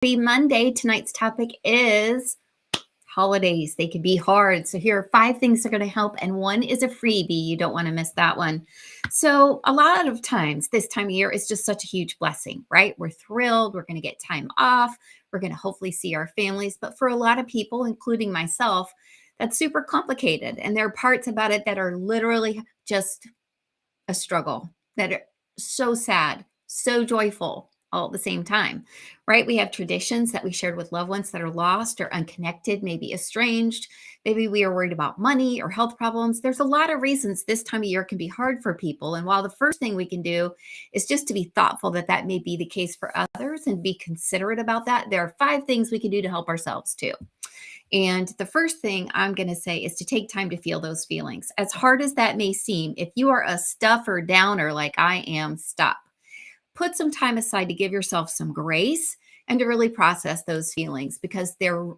Happy Monday. Tonight's topic is holidays. They can be hard. So here are 5 things that are going to help, and one is a freebie. You don't want to miss that one. So a lot of times this time of year is just such a huge blessing, right? We're thrilled. We're going to get time off. We're going to hopefully see our families. But for a lot of people, including myself, that's super complicated. And there are parts about it that are literally just a struggle, that are so sad, so joyful all at the same time, right? We have traditions that we shared with loved ones that are lost or unconnected, maybe estranged. Maybe we are worried about money or health problems. There's a lot of reasons this time of year can be hard for people. And while the first thing we can do is just to be thoughtful that that may be the case for others and be considerate about that, there are 5 things we can do to help ourselves too. And the first thing I'm going to say is to take time to feel those feelings. As hard as that may seem, if you are a stuffer downer like I am, stop. Put some time aside to give yourself some grace and to really process those feelings because they're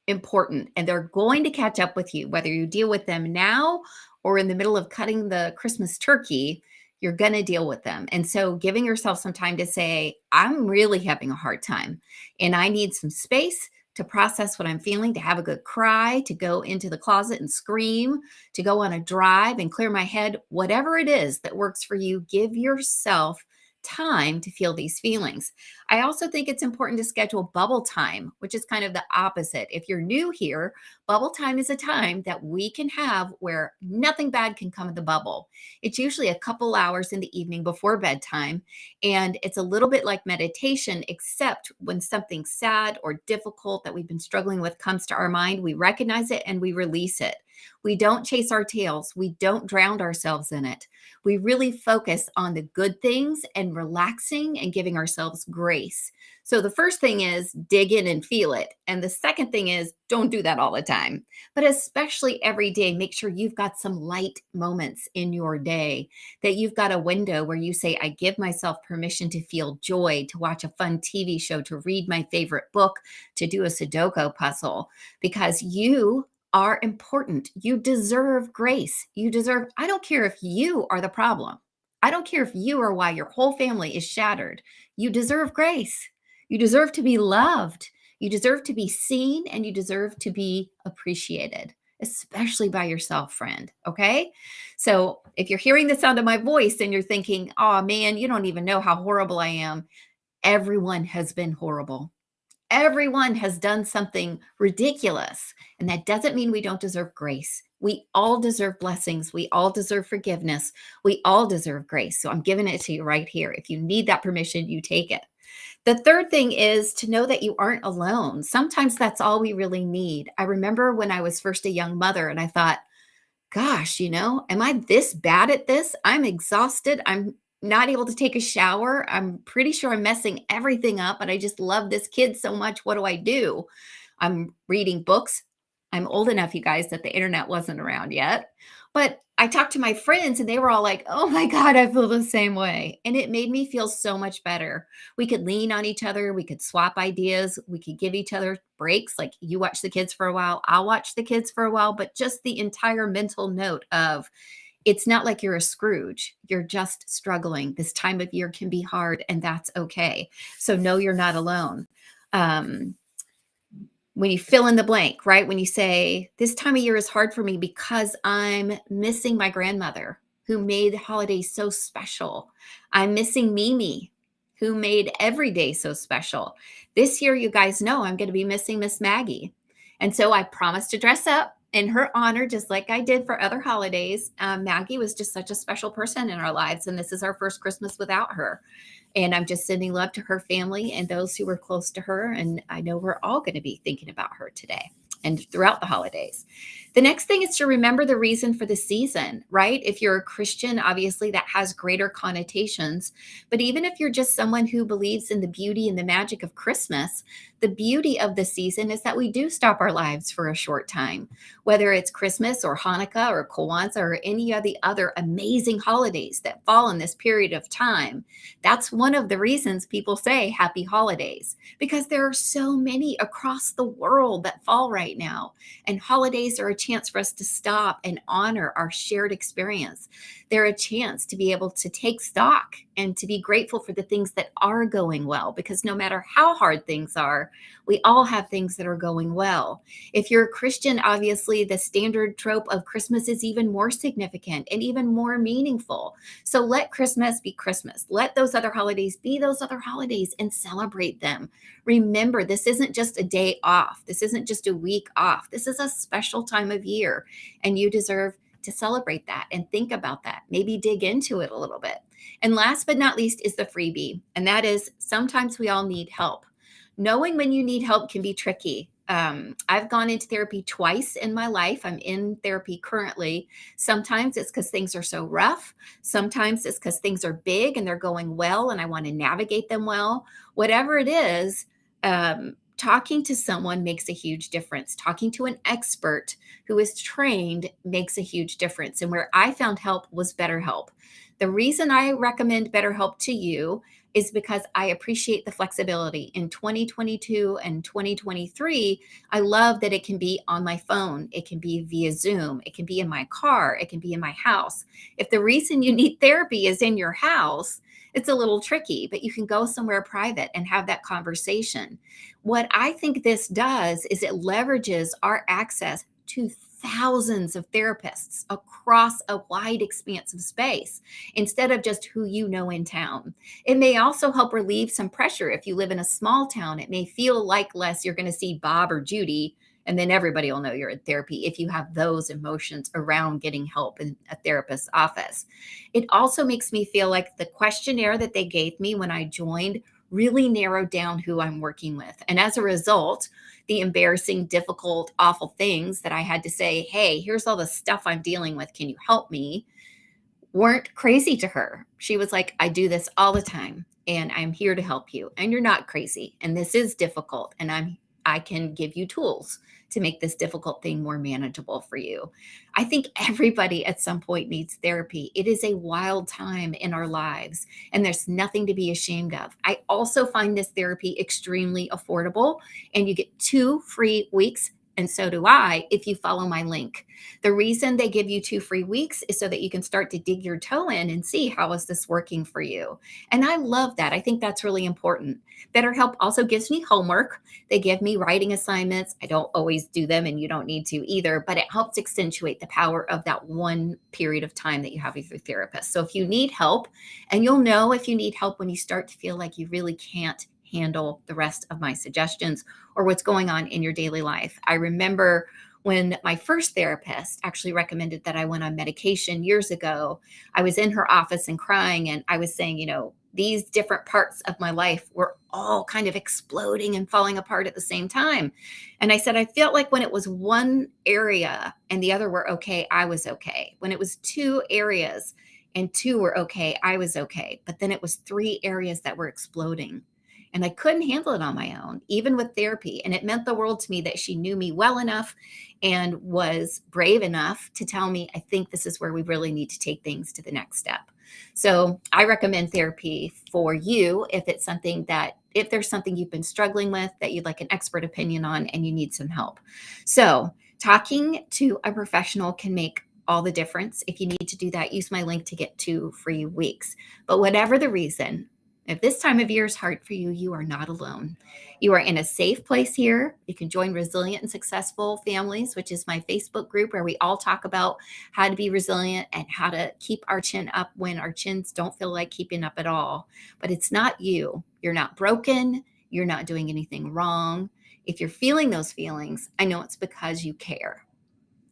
important and they're going to catch up with you, whether you deal with them now or in the middle of cutting the Christmas turkey. You're going to deal with them. And so giving yourself some time to say, I'm really having a hard time and I need some space to process what I'm feeling, to have a good cry, to go into the closet and scream, to go on a drive and clear my head, whatever it is that works for you, give yourself time to feel these feelings. I also think it's important to schedule bubble time, which is kind of the opposite. If you're new here, bubble time is a time that we can have where nothing bad can come of the bubble. It's usually a couple hours in the evening before bedtime, and it's a little bit like meditation, except when something sad or difficult that we've been struggling with comes to our mind, we recognize it and we release it. We don't chase our tails. We don't drown ourselves in it. We really focus on the good things and relaxing and giving ourselves grace. So the first thing is dig in and feel it. And the second thing is don't do that all the time, but especially every day, make sure you've got some light moments in your day, that you've got a window where you say, I give myself permission to feel joy, to watch a fun TV show, to read my favorite book, to do a Sudoku puzzle, because you are important. You deserve grace. I don't care if you are the problem. I don't care if you are why your whole family is shattered. You deserve grace. You deserve to be loved. You deserve to be seen and you deserve to be appreciated, especially by yourself, friend. Okay. So if you're hearing the sound of my voice and you're thinking, oh man, you don't even know how horrible I am, everyone has been horrible. Everyone has done something ridiculous. And that doesn't mean we don't deserve grace. We all deserve blessings. We all deserve forgiveness. We all deserve grace. So I'm giving it to you right here. If you need that permission, you take it. The third thing is to know that you aren't alone. Sometimes that's all we really need. I remember when I was first a young mother and I thought, gosh, am I this bad at this? I'm exhausted. I'm not able to take a shower. I'm pretty sure I'm messing everything up, but I just love this kid so much. What do I do? I'm reading books. I'm old enough, you guys, that the internet wasn't around yet. But I talked to my friends and they were all like, oh my God, I feel the same way. And it made me feel so much better. We could lean on each other. We could swap ideas. We could give each other breaks. Like you watch the kids for a while, I'll watch the kids for a while. But just the entire mental note of it's not like you're a Scrooge. You're just struggling. This time of year can be hard and that's okay. So know you're not alone. Um, when you fill in the blank, right? When you say, this time of year is hard for me because I'm missing my grandmother who made holidays so special. I'm missing Mimi who made every day so special. This year, you guys know I'm going to be missing Miss Maggie. And so I promised to dress up in her honor, just like I did for other holidays. Maggie was just such a special person in our lives. And this is our first Christmas without her. And I'm just sending love to her family and those who were close to her. And I know we're all going to be thinking about her today and throughout the holidays. The next thing is to remember the reason for the season, right? If you're a Christian, obviously that has greater connotations. But even if you're just someone who believes in the beauty and the magic of Christmas, the beauty of the season is that we do stop our lives for a short time, whether it's Christmas or Hanukkah or Kwanzaa or any of the other amazing holidays that fall in this period of time. That's one of the reasons people say happy holidays, because there are so many across the world that fall right now. And holidays are a chance for us to stop and honor our shared experience. They're a chance to be able to take stock and to be grateful for the things that are going well, because no matter how hard things are, we all have things that are going well. If you're a Christian, obviously the standard trope of Christmas is even more significant and even more meaningful. So let Christmas be Christmas. Let those other holidays be those other holidays and celebrate them. Remember, this isn't just a day off. This isn't just a week off. This is a special time of year, and you deserve to celebrate that and think about that. Maybe dig into it a little bit. And last but not least is the freebie, and that is sometimes we all need help. Knowing when you need help can be tricky. I've gone into therapy twice in my life. I'm in therapy currently. Sometimes it's because things are so rough. Sometimes it's because things are big and they're going well and I want to navigate them well. Whatever it is, talking to someone makes a huge difference. Talking to an expert who is trained makes a huge difference. And where I found help was BetterHelp. The reason I recommend BetterHelp to you is because I appreciate the flexibility. In 2022 and 2023, I love that it can be on my phone. It can be via Zoom. It can be in my car. It can be in my house. If the reason you need therapy is in your house, it's a little tricky, but you can go somewhere private and have that conversation. What I think this does is it leverages our access to thousands of therapists across a wide expanse of space instead of just who you know in town. It may also help relieve some pressure. If you live in a small town, it may feel like less you're going to see Bob or Judy, and then everybody will know you're in therapy if you have those emotions around getting help in a therapist's office. It also makes me feel like the questionnaire that they gave me when I joined really narrowed down who I'm working with. And as a result, the embarrassing, difficult, awful things that I had to say, hey, here's all the stuff I'm dealing with. Can you help me? Weren't crazy to her. She was like, I do this all the time and I'm here to help you. And you're not crazy. And this is difficult. And I can give you tools to make this difficult thing more manageable for you. I think everybody at some point needs therapy. It is a wild time in our lives, and there's nothing to be ashamed of. I also find this therapy extremely affordable, and you get 2 free weeks. And so do I if you follow my link. The reason they give you 2 free weeks is so that you can start to dig your toe in and see how is this working for you. And I love that. I think that's really important. BetterHelp also gives me homework. They give me writing assignments. I don't always do them, and you don't need to either, but it helps accentuate the power of that one period of time that you have with your therapist. So if you need help, and you'll know if you need help when you start to feel like you really can't handle the rest of my suggestions or what's going on in your daily life. I remember when my first therapist actually recommended that I went on medication years ago. I was in her office and crying, and I was saying, these different parts of my life were all kind of exploding and falling apart at the same time. And I said, I felt like when it was one area and the other were okay, I was okay. When it was 2 areas and 2 were okay, I was okay. But then it was 3 areas that were exploding. And I couldn't handle it on my own, even with therapy. And it meant the world to me that she knew me well enough and was brave enough to tell me, I think this is where we really need to take things to the next step. So I recommend therapy for you if there's something you've been struggling with that you'd like an expert opinion on and you need some help. So talking to a professional can make all the difference. If you need to do that, use my link to get 2 free weeks. But whatever the reason, if this time of year is hard for you, you are not alone. You are in a safe place here. You can join Resilient and Successful Families, which is my Facebook group where we all talk about how to be resilient and how to keep our chin up when our chins don't feel like keeping up at all. But it's not you. You're not broken. You're not doing anything wrong. If you're feeling those feelings, I know it's because you care.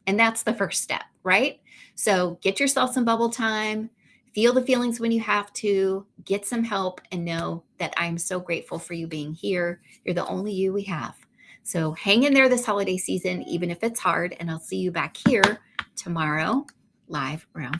And that's the first step, right? So get yourself some bubble time. Feel the feelings when you have to, get some help, and know that I'm so grateful for you being here. You're the only you we have. So hang in there this holiday season, even if it's hard, and I'll see you back here tomorrow, live around